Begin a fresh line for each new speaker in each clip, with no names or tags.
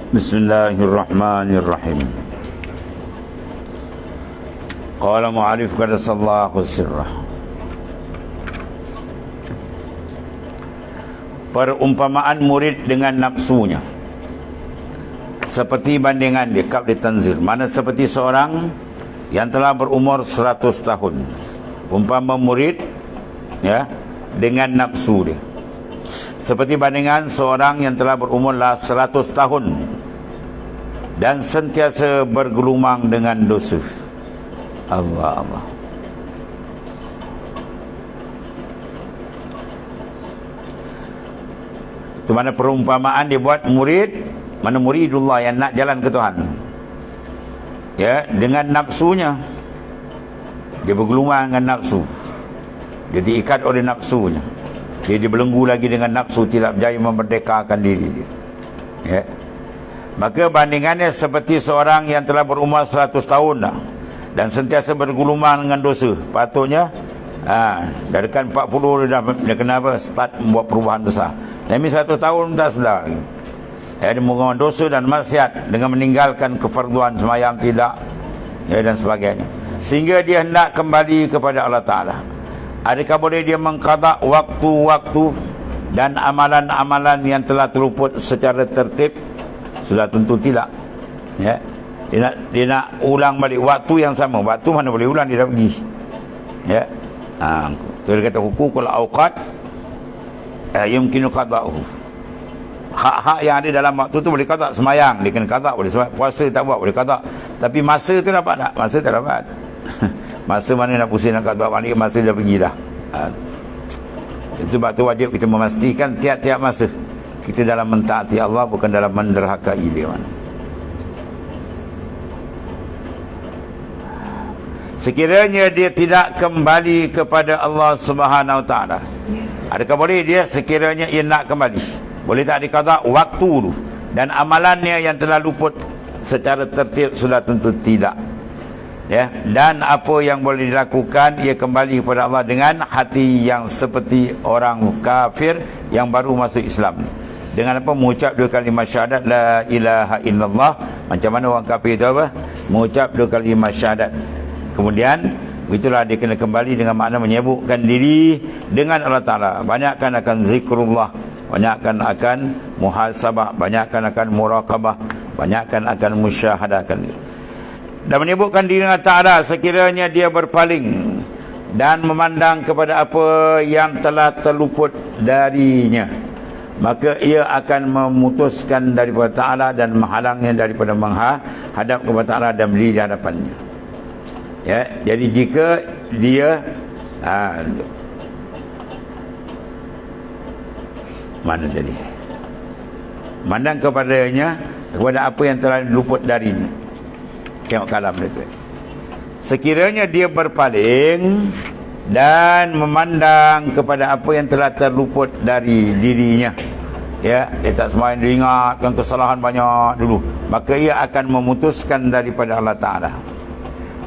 Bismillahirrahmanirrahim. Qala mu'alif qadasallahu sirrah. Perumpamaan murid dengan nafsunya seperti bandingan dia kab ditanzir, mana seperti seorang yang telah berumur 100 tahun. Umpama murid dengan nafsu dia seperti bandingan seorang yang telah berumur 100 tahun dan sentiasa bergelumang dengan dosa. Allah. Itu mana perumpamaan dia buat murid, mana muridullah yang nak jalan ke Tuhan. Dengan nafsunya. Dia bergelumang dengan nafsu. Dia diikat oleh nafsunya. Dia dibelenggu lagi dengan nafsu, tidak berjaya memerdekakan diri dia. Maka bandingannya seperti seorang yang telah berumur 100 tahun dah, dan sentiasa bergelumang dengan dosa. Patutnya dari kan 40 dia kena start membuat perubahan besar. Tapi 1 tahun tak sedar lagi. Dia mengulang dosa dan maksiat dengan meninggalkan kefarduan sembahyang tidak, dan sebagainya. Sehingga dia hendak kembali kepada Allah Ta'ala. Adakah boleh dia mengqada waktu-waktu dan amalan-amalan yang telah terluput secara tertib? Sudah tentu tidak. Dia nak ulang balik waktu yang sama. Waktu mana boleh ulang, dia dah pergi. Dia kata hukukul awqat yumkinu qada'uhu. Hak-hak yang ada dalam waktu tu boleh qada. Semayang dia kena qada, boleh semayang. Puasa tak buat boleh qada. Tapi masa tu dapat tak? Masa tak dapat. Masa mana nak pusing nak qada balik, masa dah pergi dah. Sebab tu wajib kita memastikan tiap-tiap masa kita dalam mentaati Allah, bukan dalam menderhakai dia mana. Sekiranya dia tidak kembali kepada Allah Subhanahu Wa Taala, adakah boleh dia sekiranya ia nak kembali? Boleh tak diqada waktu dulu dan amalannya yang telah luput secara tertib? Sudah tentu tidak. Dan apa yang boleh dilakukan, ia kembali kepada Allah dengan hati yang seperti orang kafir yang baru masuk Islam. Dengan apa? Mengucap 2 kalimah syahadat la ilaha illallah. Macam mana orang kafir itu apa? Mengucap 2 kalimah syahadat. Kemudian itulah dia kena kembali dengan makna menyebutkan diri dengan Allah Ta'ala. Banyakkan akan zikrullah, banyakkan akan muhasabah, banyakkan akan muraqabah, banyakkan akan musyahadahkan diri. Dan menyebutkan diri Allah Ta'ala sekiranya dia berpaling dan memandang kepada apa yang telah terluput darinya, maka ia akan memutuskan daripada Ta'ala dan menghalangnya daripada menghadap kepada Ta'ala dan berdiri di hadapannya. Jadi jika dia mana tadi? Mandang kepadanya, kepada apa yang telah luput darinya. Tengok kalam dia. Sekiranya dia berpaling dan memandang kepada apa yang telah terluput dari dirinya, dia tak sembahyang, dia ingatkan kesalahan banyak dulu, maka ia akan memutuskan daripada Allah Ta'ala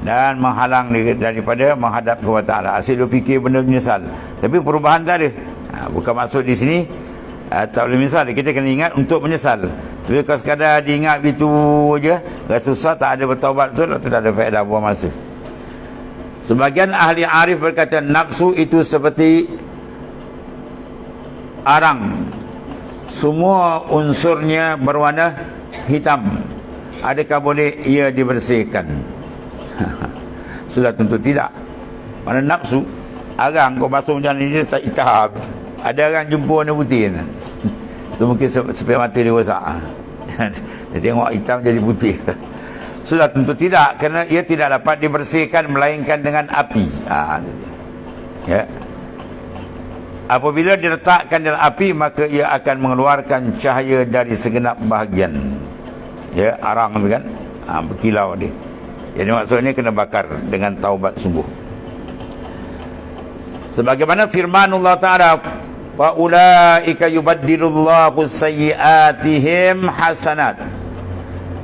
dan menghalang daripada menghadap kepada Ta'ala. Asyik dia fikir benda menyesal, tapi perubahan tak ada. Bukan maksud di sini tak boleh menyesal. Kita kena ingat untuk menyesal. Tapi kalau sekadar diingat begitu je, rasa susah, tak ada bertaubat betul, tak ada faedah, buang masa. Sebagian ahli arif berkata nafsu itu seperti arang, semua unsurnya berwarna hitam. Adakah boleh ia dibersihkan? Sudah tentu tidak. Mana nafsu arang, kau basuh macam ni dia tak hitam. Ada orang jumpa warna putih kan? Itu mungkin sepia mata dia rosak. Dia tengok hitam jadi putih. Sudah tentu tidak, kerana ia tidak dapat dibersihkan melainkan dengan api. Apabila diletakkan dalam api, maka ia akan mengeluarkan cahaya dari segenap bahagian. Arang tu kan, berkilau dia. Jadi maksudnya kena bakar dengan taubat sungguh. Sebagaimana firman Allah Ta'ala, wa ulaika yubaddilullahu sayyiatihim hasanat.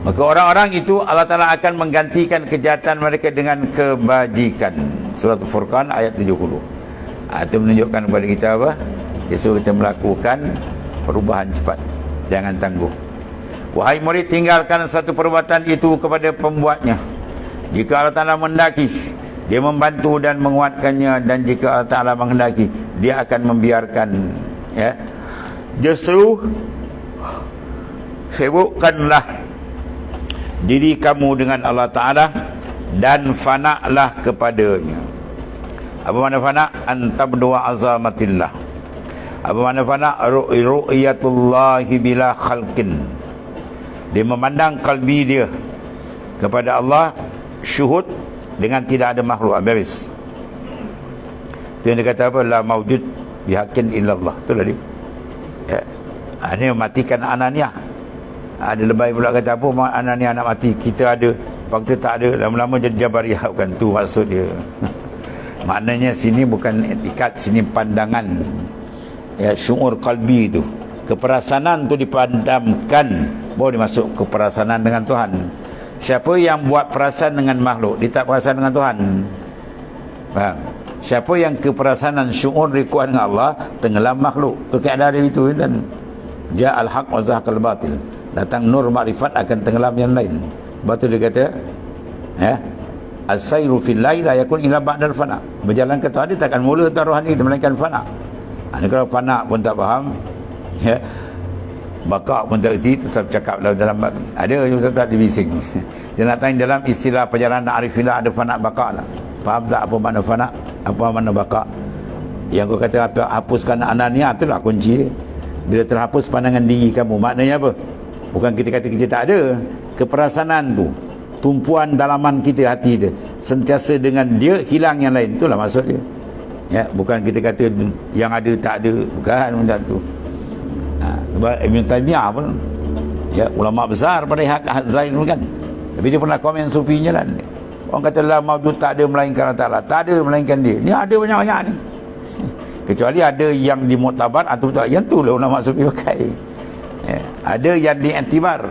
Maka orang-orang itu Allah Ta'ala akan menggantikan kejahatan mereka dengan kebajikan. Surah Al-Furqan ayat 70. Itu menunjukkan kepada kita apa? Dia suruh kita melakukan perubahan cepat, jangan tangguh. Wahai murid, tinggalkan satu perbuatan itu kepada pembuatnya. Jika Allah Ta'ala menghendaki, dia membantu dan menguatkannya, dan jika Allah Ta'ala menghendaki, dia akan membiarkan. Ya, justru sibukkanlah diri kamu dengan Allah Ta'ala dan fana'lah kepadanya. Apa makna fana? Antabdu azamatillah. Apa makna fana? Ru'yatullahi bila khalqin. Dia memandang kalbi dia kepada Allah, syuhud dengan tidak ada makhluk. Habis. Itu yang dia kata apa? La mawjud bihaqqin illallah. Itulah dia. Ya. Ini mematikan ananiah. Ada lebay pula kata apa? Ananiah nak mati. Kita ada, waktu tak ada. Lama-lama jadi jabariyah. Bukan tu maksud dia. Maknanya sini bukan etikat, sini pandangan. Ya, syuur kalbi itu. Keperasanan tu dipadamkan, baru dimasuk keperasanan dengan Tuhan. Siapa yang buat perasaan dengan makhluk, dia tak perasaan dengan Tuhan. Faham? Siapa yang keperasanan syuur dikuat dengan Allah, tenggelam makhluk. Tu keadaan dia itu. Dan ja'al haq wa zahaqal batil. Datang nur makrifat akan tenggelam yang lain. Sebab tu dia kata, ya, as-sayru fil laila yakun ila ba'dal fana. Berjalan ke Tuhan, dia takkan mula tu rohani, dia melainkan fana. Kalau fana pun tak faham, ya, bakak pun tak erti, tetap cakap dalam ada Ustaz tak dibising. Dia nak tanya dalam istilah perjalanan arifillah ada fana bakak lah. Faham tak apa makna fana, apa makna bakak? Yang kau kata apa, hapuskan anania, itulah kunci dia. Bila terhapus pandangan diri kamu, maknanya apa? Bukan kita kata kita tak ada. Keperasanan tu, tumpuan dalaman kita, hati dia, sentiasa dengan dia, hilang yang lain. Itulah maksud dia. Ya, bukan kita kata yang ada tak ada. Bukan macam tu. Sebab Ibn Taymiyah pun, ya, ulama besar pada hak Zain kan. Tapi dia pernah komen sufinya kan. Orang kata la mawjud, tak ada melainkan Allah Ta'ala. Tak ada melainkan dia. Ni ada banyak-banyak ni. Kecuali ada yang dimuktabar atau tak. Yang tu lah ulama sufi pakai. Ya, ada yang diiktibar.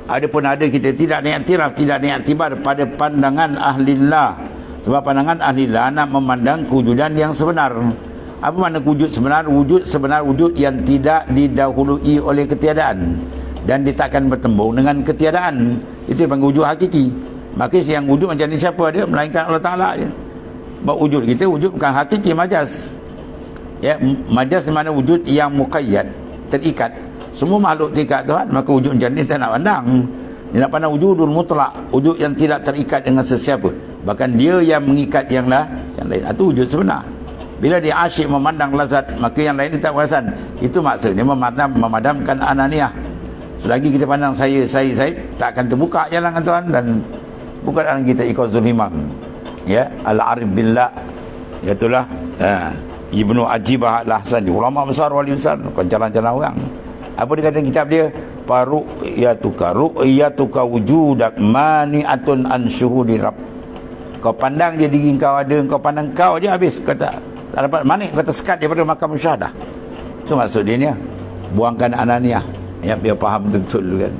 Ada pun ada kita tidak diiktiraf, tidak diiktibar pada pandangan ahlillah. Sebab pandangan ahlillah nak memandang kewujudan yang sebenar. Apa makna wujud sebenar? Wujud sebenar, wujud yang tidak didahului oleh ketiadaan dan ditakkan bertembung dengan ketiadaan. Itu yang panggil wujud hakiki. Maka yang wujud macam ni siapa dia? Melainkan Allah Ta'ala je. Sebab wujud kita, wujud bukan hakiki, majaz. Ya, majaz mana wujud yang muqayyad, terikat. Semua makhluk terikat Tuhan, maka wujud macam ni kita nak pandang. Dia nak pandang wujudul mutlak, wujud yang tidak terikat dengan sesiapa. Bahkan dia yang mengikat yang lain. Itu wujud sebenar. Bila dia asyik memandang lazat, maka yang lain dia tak perasan. Itu maksudnya memadamkan ananiah. Selagi kita pandang saya, tak akan terbuka jalan dengan Tuhan. Dan bukan dalam kita ikut zulhimam. Ya, al-arif billah. Itulah Ibnu Ajibah al-Ahsani, ulama besar, wali besar, bukan jalan-jalan orang. Apa dia kata kitab dia? Ru'yatuka wujudak mani'atun an syuhudi rabb. Kau pandang je diri kau ada, kau pandang kau je habis. Kata tak dapat manik, kata sekat daripada makam musyahadah. Itu maksud dia ni. Buangkan ananiah. Ya, biar faham betul kan.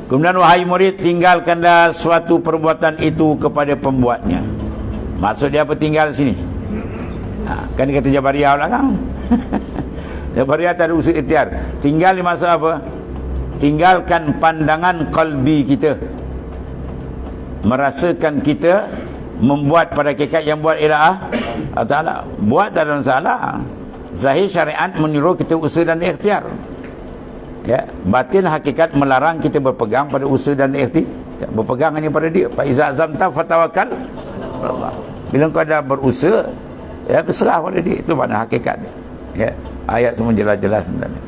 Kemudian wahai murid, tinggalkanlah suatu perbuatan itu kepada pembuatnya. Maksud dia apa tinggal sini? Kan dia kata Jabariyah lah kan. Jabariyah tak ada usul ikhtiar. Tinggal ni maksud apa? Tinggalkan pandangan kalbi kita, merasakan kita membuat pada hakikat yang buat ialah Allah Ta'ala. Buat tak ada masalah. Zahir syariat menyuruh kita usaha dan ikhtiar. Ya, batin hakikat melarang kita berpegang pada usaha dan ikhtiar. Berpegang hanya pada dia. Fa iza azamta fatawakkal Allah. Bila kau dah berusaha, ya, berserah pada dia. Itu makna hakikat. Ya, ayat semua jelas-jelas tentang ini.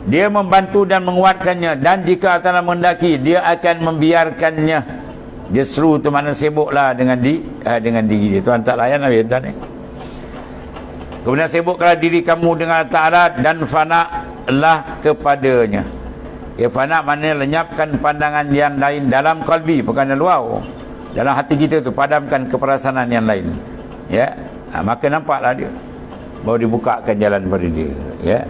Dia membantu dan menguatkannya, dan jika Allah menghendaki, dia akan membiarkannya. Dia seru tu mana sibuklah dengan diri dia. Tuhan tak layan habis dah ni. Kemudian sibuklah diri kamu dengan Allah Ta'ala dan fana-lah kepadanya. Ya, fana maknanya lenyapkan pandangan yang lain dalam kalbi, bukan dalam luar. Dalam hati kita tu padamkan keperasanan yang lain. Ya, maka nampaklah dia, baru dibukakan jalan pada dia. Ya.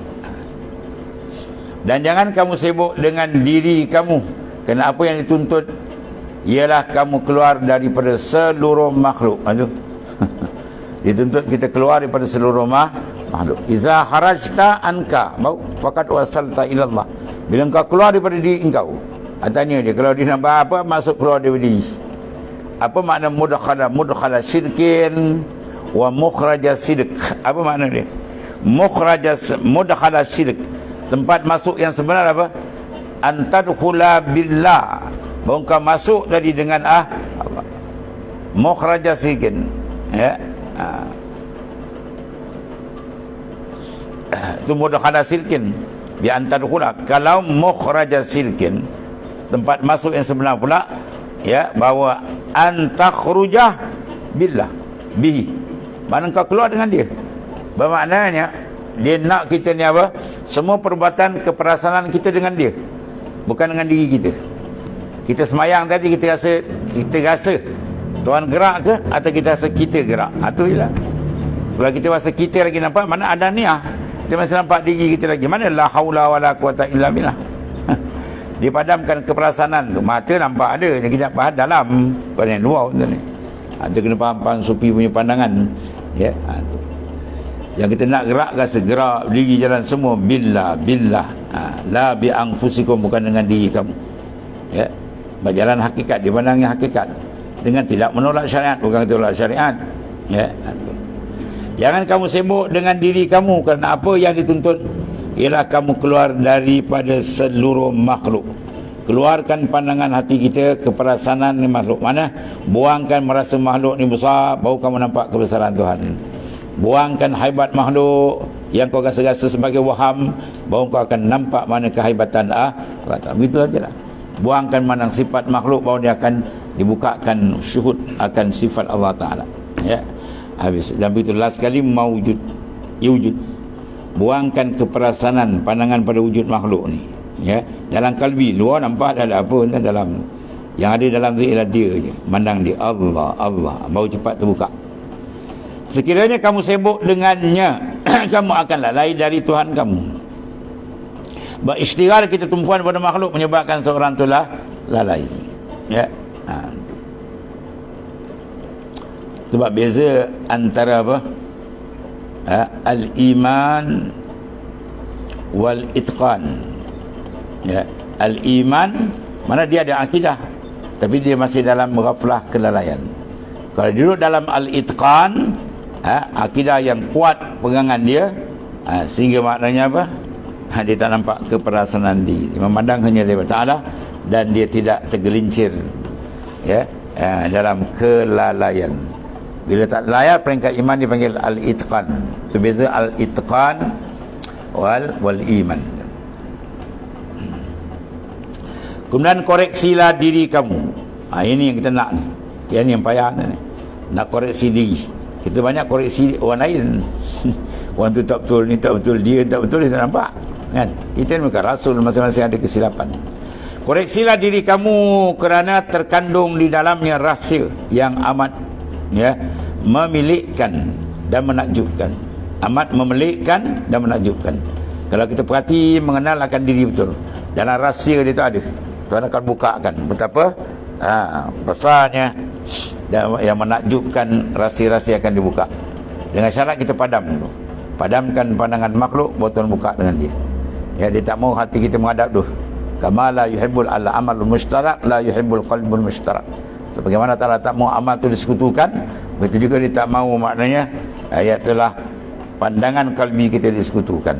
Dan jangan kamu sibuk dengan diri kamu, kerana apa yang dituntut ialah kamu keluar daripada seluruh makhluk. Aduh. Dituntut kita keluar daripada seluruh makhluk. Iza kharajta anka mau faqad wasalta ila Allah. Bila engkau keluar daripada diri engkau, tanya dia, kalau dia nampak apa masuk keluar daripada diri. Apa makna mudkhala syirkin wa mukhraja sidq? Apa makna dia? Mudkhala syirk, tempat masuk yang sebenar apa? Antadkhula billah, engkau masuk tadi dengan Allah. Mukhraja syirkin, ya. Itu mudkhala syirkin bi antadkhula. Kalau mukhraja syirkin, tempat masuk yang sebenar pula, ya, bahwa antakhrujah billah bihi, mana kau keluar dengan dia. Bermaknanya dia nak kita ni apa, semua perbuatan keperasaan kita dengan dia, bukan dengan diri kita. Kita semayang tadi, kita rasa Tuhan gerak ke atau kita rasa kita gerak? Itu je lah. Kalau kita rasa kita lagi nampak, mana ada niat, kita masih nampak diri kita lagi. Mana la haula wala quwata illa billah. Dia padamkan keperasaan tu. Mata nampak ada, kita faham dalam, bukan yang luar tu ni. Ada kena faham sufi punya pandangan, ya. Yang kita nak gerak, rasa gerak diri jalan semua billah. La bi anfusikum, bukan dengan diri kamu, ya. Berjalan hakikat, dipandang yang hakikat, dengan tidak menolak syariat, bukan tolak syariat, ya. Jangan kamu sibuk dengan diri kamu, kerana apa yang dituntut ialah kamu keluar daripada seluruh makhluk. Keluarkan pandangan hati kita ke perasaan ni makhluk. Mana? Buangkan merasa makhluk ni besar, baru kamu nampak kebesaran Tuhan. Buangkan haibat makhluk yang kau rasa-rasa sebagai waham, baru kau akan nampak mana kehebatan begitu saja lah. Buangkan mana sifat makhluk, baru dia akan dibukakan syuhud akan sifat Allah Ta'ala, ya. Habis. Dan begitu last sekali, mawujud, wujud. Buangkan keperasaan pandangan pada wujud makhluk ni, ya. Dalam kalbi, luar nampak tak ada apa, dalam yang ada dalam tu ialah dia je, mandang dia Allah, baru cepat terbuka. Sekiranya kamu sibuk dengannya, kamu akan lalai dari Tuhan kamu. Beristighfar kita tumpuan pada makhluk menyebabkan seorang tu lalai, ya. Sebab beza antara apa? Al-iman wal itqan, ya. Al-iman mana dia ada akidah, tapi dia masih dalam ghaflah, kelalaian. Kalau duduk dalam al-itqan, akidah yang kuat pegangan dia, sehingga maknanya apa? Dia tak nampak keperasaan diri, memandang hanya daripada Ta'ala, dan dia tidak tergelincir, ya, dalam kelalaian. Bila tak layak, peringkat iman dipanggil al-itqan. Itu beza al-itqan wal iman. Kemudian koreksilah diri kamu. Ini yang kita nak ni. Yang ni yang payah ni. Nak koreksi diri. Kita banyak koreksi orang lain. Orang tu tak betul, ni tak betul, dia tak betul, dia tak nampak, kan? Kita ni bukan rasul, masing-masing ada kesilapan. Koreksilah diri kamu kerana terkandung di dalamnya rahsia yang amat, ya, memilikkan dan menakjubkan. Amat memelikkan dan menakjubkan. Kalau kita perhati, mengenal akan diri betul, dalam rahsia dia tu ada. Tuhan akan bukakan betapa besarnya, dan yang menakjubkan rahsia-rahsia akan dibuka. Dengan syarat kita padam dulu. Padamkan pandangan makhluk, baru Tuhan buka dengan dia. Ya, dia tak mau hati kita menghadap tu. Kama la yuhibbul amalul mushtarak, la yuhibbul qalbul mushtarak. Sebagaimana Allah tak mau amal tu disekutukan, begitu juga dia tak mau, maknanya iaitu pandangan kalbi kita disekutukan,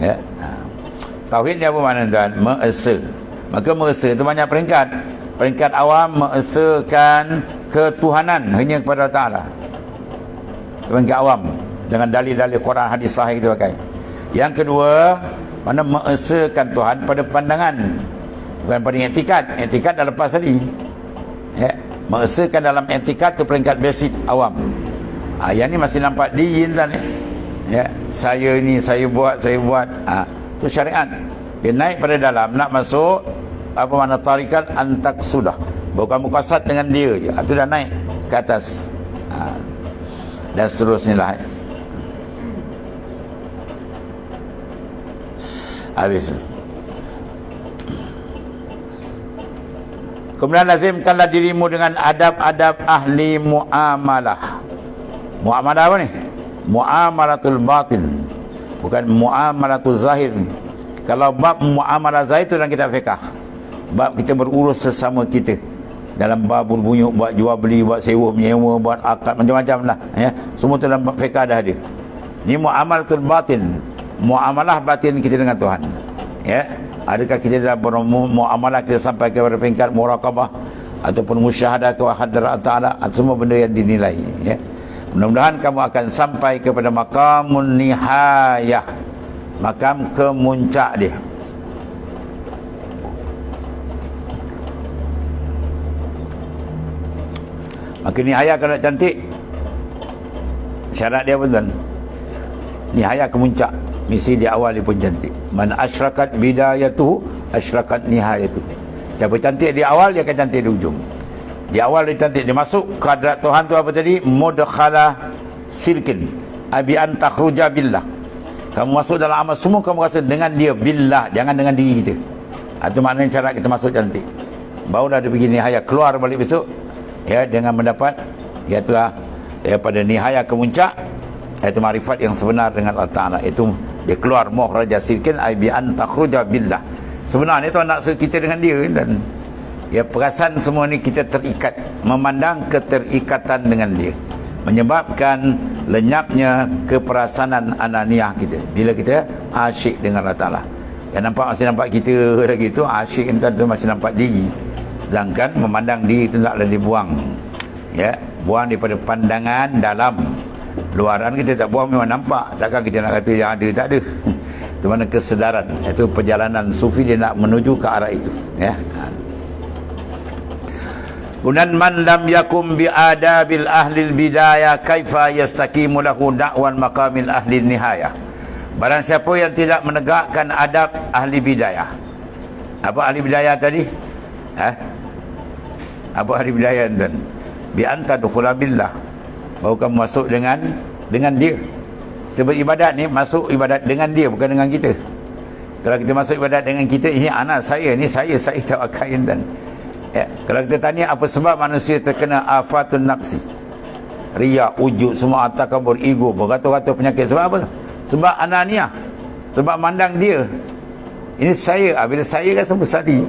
ya. Tauhid ni apa makna tuan? Mengesa. Maka mengesa itu banyak peringkat. Peringkat awam, mengesakan ketuhanan hanya kepada Ta'ala. Peringkat awam, dengan dalil-dalil Quran, hadis sahih kita pakai. Yang kedua, mana mengesakan Tuhan pada pandangan, bukan pada etikad. Etikad dah lepas tadi, ya. Mengesakan dalam etikad itu peringkat basic awam. Yang ni masih nampak diri tuan, ya. Saya ni, saya buat. Itu syariat. Dia naik pada dalam, nak masuk apa makna tarikat antak sudah, bukan mukasad dengan dia je, itu dah naik ke atas, dan seterusnya lah. Habis. Kemudian lazimkanlah dirimu dengan adab-adab ahli muamalah. Muamalah apa ni? muamalatul batin, bukan muamalatul zahir. Kalau bab muamalah zahir itu dalam kitab fiqh, bab kita berurus sesama kita dalam bab bunyuk, buat jual beli, buat sewa menyewa, buat akad, macam-macam lah ya. Semua tu dalam fiqh dah ada. Ini muamalatul batin, muamalah batin kita dengan Tuhan ya. Adakah kita dalam muamalah kita sampai kepada peringkat muraqabah ataupun musyahadah ke hadrat Ta'ala, semua benda yang dinilai ya. Mudah-mudahan kamu akan sampai kepada maqamun nihayah, makam kemuncak dia. Maka nihayah kalau cantik, syarat dia betul. Nihayah kemuncak, misi di awal dia pun cantik. Man asyrakat bidayatuhu asyrakat nihayatuhu. Siapa cantik di awal, dia akan cantik di ujung. Di awal dia cantik, dia masuk ke hadrat Tuhan tu apa tadi? Mudkhala sirkin abi an takhruja billah. Kamu masuk dalam amal semua, kamu rasa dengan dia billah, jangan dengan diri kita. Itu maknanya cara kita masuk cantik. Barulah dia pergi nihayah, keluar balik besok ya, dengan mendapat iaitulah pada nihayah kemuncak, iaitu marifat yang sebenar dengan Allah Ta'ala. Itu dia keluar mukhraja sirkin abi an takhruja billah. Sebenarnya Tuhan nak suruh kita dengan dia, dan ya perasan semua ni kita terikat, memandang keterikatan dengan dia, menyebabkan lenyapnya keperasanan ananiah kita bila kita asyik dengan Allah Ta'ala. Yang masih nampak kita lagi tu asyik, entah tu masih nampak diri, sedangkan memandang diri itu taklah dibuang ya, buang daripada pandangan dalam. Luaran kita tak buang, memang nampak, takkan kita nak kata yang ada tak ada. Itu mana kesedaran, itu perjalanan sufi, dia nak menuju ke arah itu ya. Kunan man lam yakum bi adabil ahlil bidayah kaifa yastaqimu lahu da'wan maqamil ahlil nihayah. Barang siapa yang tidak menegakkan adab ahli bidayah. Apa ahli bidayah tadi? Apa ahli bidayah dan bi anta dukhula billah, baru kamu masuk dengan dia. Kita beribadat ni, masuk ibadat dengan dia, bukan dengan kita. Kalau kita masuk ibadat dengan kita, ini anak saya, ni saya tak akan dan ya. Kalau kita tanya apa sebab manusia terkena afatun nafsi, riya, ujub, semua takabur, ego, beratus-ratus penyakit, sebab apa? Sebab ananiah, sebab mandang dia. Ini saya, bila saya rasa besari,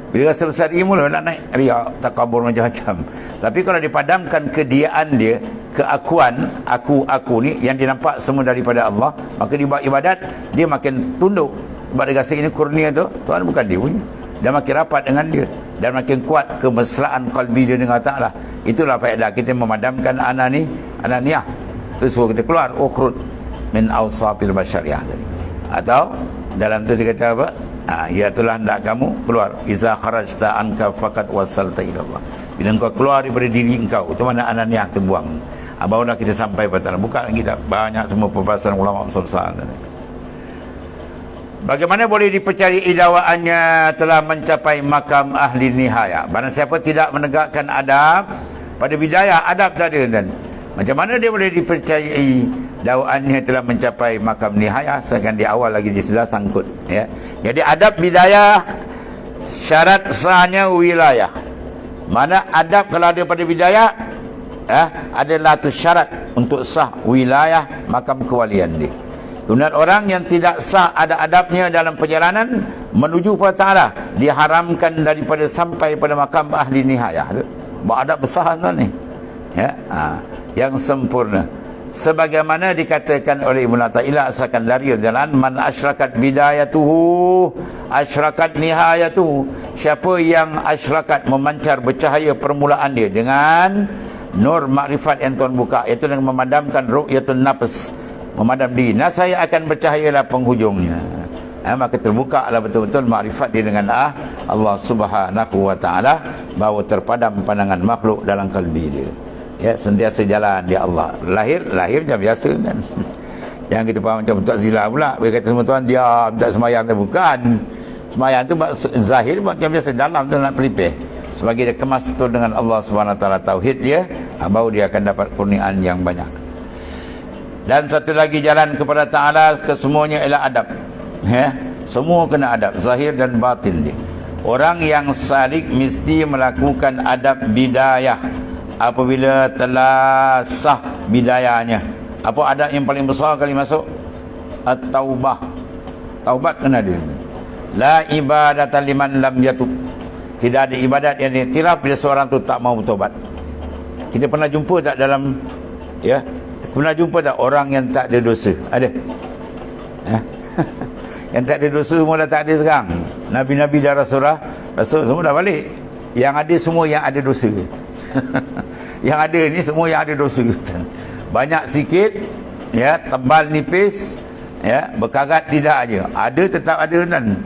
bila rasa besari mula nak naik riya, takabur, macam-macam. Tapi kalau dipadamkan kediaan dia, keakuan, aku ni yang dia nampak semua daripada Allah, maka dia buat ibadat, dia makin tunduk. Sebab dia rasa ini kurnia tu Tuhan bukan dia punya, dan makin rapat dengan dia, dan makin kuat kemesraan qalbi dia dengan Ta'ala. Itulah faedah kita memadamkan ananiah. Itu suruh kita keluar ukhrud min awsafil basyariah tadi. Atau dalam tu dia kata apa? Iaitulah hendak kamu keluar, iza kharajta anka faqad wasalta ila Allah. Bila engkau keluar daripada diri engkau, itu mana ananiah terbuang. Barulah kita sampai pada Allah. Bukan kita banyak semua pembahasan ulama besar. Bagaimana boleh dipercayai dakwaannya telah mencapai makam ahli nihayah? Barang siapa tidak menegakkan adab pada bidayah, adab tak ada, dan macam mana dia boleh dipercayai dakwaannya telah mencapai makam nihayah, sedangkan di awal lagi dia sudah sangkut ya. Jadi adab bidayah syarat sahnya wilayah. Mana adab kalau ada pada bidayah adalah tu syarat untuk sah wilayah makam kewalian dia. Kemudian orang yang tidak sah ada adabnya dalam perjalanan menuju kepada Ta'ala, diharamkan daripada sampai pada makam ahli nihayah. Beradab besar tuan ni ya, yang sempurna. Sebagaimana dikatakan oleh Ibn Athaillah asalkan dari jalan, man asyrakat bidayatuhu asyrakat nihayatuhu. Siapa yang asyrakat, memancar, bercahaya permulaan dia dengan nur makrifat yang Tuhan buka, iaitu dengan memadamkan ru'yatun nafs, memadam diri, saya akan bercahayalah penghujungnya. Maka terbuka lah betul-betul makrifat dia dengan Allah Subhanahu wa Ta'ala, bahawa terpadam pandangan makhluk dalam kalbi dia ya, sentiasa jalan dia Allah. Lahir macam biasa kan. Yang kita faham macam Mu'tazilah pula, dia kata semua Tuhan diam, tak semayang. Bukan, semayang tu zahir macam biasa, dalam tu nak pelipih sebagai dia kemas betul dengan Allah Subhanahu wa Ta'ala, tauhid dia, baru dia akan dapat kurniaan yang banyak. Dan satu lagi jalan kepada Ta'ala, kesemuanya ialah adab ya. Semua kena adab, zahir dan batin dia. Orang yang salik mesti melakukan adab bidayah apabila telah sah bidayahnya, Apa adab yang paling besar kali masuk? At-taubah. Taubat kena dia. La ibadata liman lam yatub. Tidak ada ibadat yang diiktiraf bila seorang tu tak mau bertaubat. Kita pernah jumpa tak dalam, ya, pernah jumpa tak orang yang tak ada dosa? Ada? Yang tak ada dosa semua dah tak ada sekarang. Nabi-nabi dah rasul semua dah balik. Yang ada semua yang ada dosa. Yang ada ni semua yang ada dosa. Banyak sikit, ya, tebal nipis, ya, berkarat tidak aja. Ada tetap ada kan.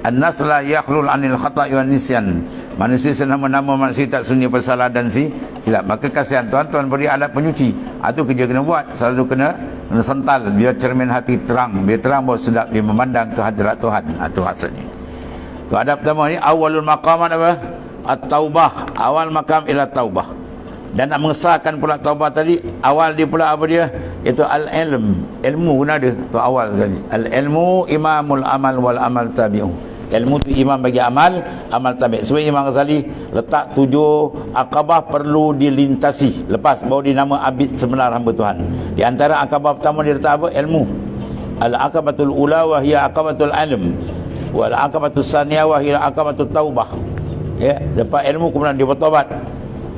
An-nas la yakhlul anil khata'i wan nisyan. Manusia senama-nama manusia tak sunyi bersalah dan silap. Maka kasihan tuan-tuan beri alat penyuci. Itu kerja kena buat. Selalu kena sental biar cermin hati terang. Biar terang bahawa sedap dia memandang ke hadirat Tuhan. Itu maksudnya. Tu adab pertama ni awalul maqamat apa? At-taubah. Awal maqam ila taubah. Dan nak mengesahkan pula taubah tadi, awal dia pula apa dia? Iaitu al-ilm. Ilmu pun ada. Tu awal sekali. Al-ilmu imamul amal wal amal tabi'u. Ilmu tu imam bagi amal, amal tabi'. Sebab Imam Ghazali letak 7 akabah perlu dilintasi. Lepas baru dinama abid sebenar hamba Tuhan. Di antara akabah pertama dia letak apa? Ilmu. Al-akabatul ula wa hiya akabatul ilm. Wal akabatul saniyah wa hiya akabatul taubah. Ya, lepas ilmu kemudian dia bertaubat.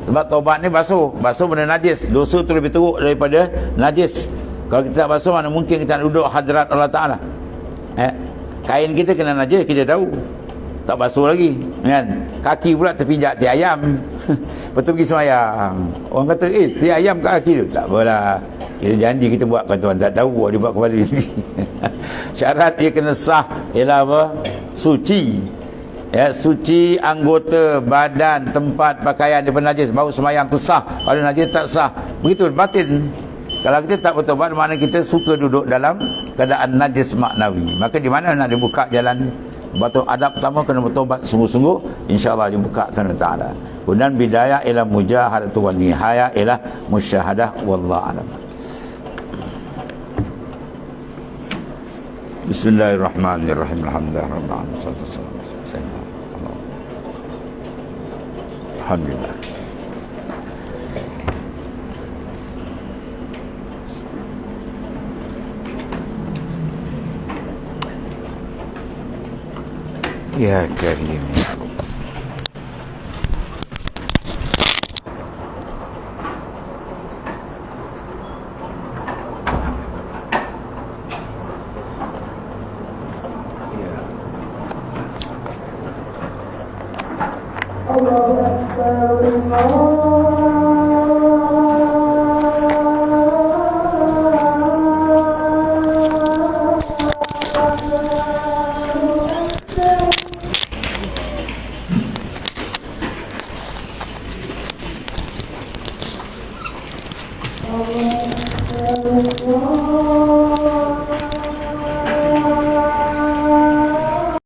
Sebab taubat ni basuh. Basuh benda najis. Dosa tu lebih teruk daripada najis. Kalau kita tak basuh, mana mungkin kita nak duduk hadrat Allah Ta'ala. Kain kita kena najis, kita tahu. Tak basuh lagi, kan? Kaki pula terpijak ti ayam. Betul pergi semayang. Orang kata, ti ayam kat kaki tu. Tak apalah. Kita janji kita buat kat Tuhan. Tak tahu buat dia buat kepala ni. Syarat dia kena sah ialah apa? Suci. Ya, suci anggota, badan, tempat, pakaian dia najis. Baru semayang tu sah. Kalau najis tak sah. Begitu, batin. Kalau kita tak bertobat, makna kita suka duduk dalam keadaan najis maknawi. Maka di mana nak dibuka jalan ni? Batu adab pertama kena bertobat sungguh-sungguh, insya-Allah dibukakan oleh Taala. Kemudian bidayah ila mujahadatu wa nihaya ila musyahadah wallahu alam. Bismillahirrahmanirrahim. Alhamdulillahirabbil alamin. Alhamdulillah. Ya Karim ya Allah.
Allahu Akbar, Allah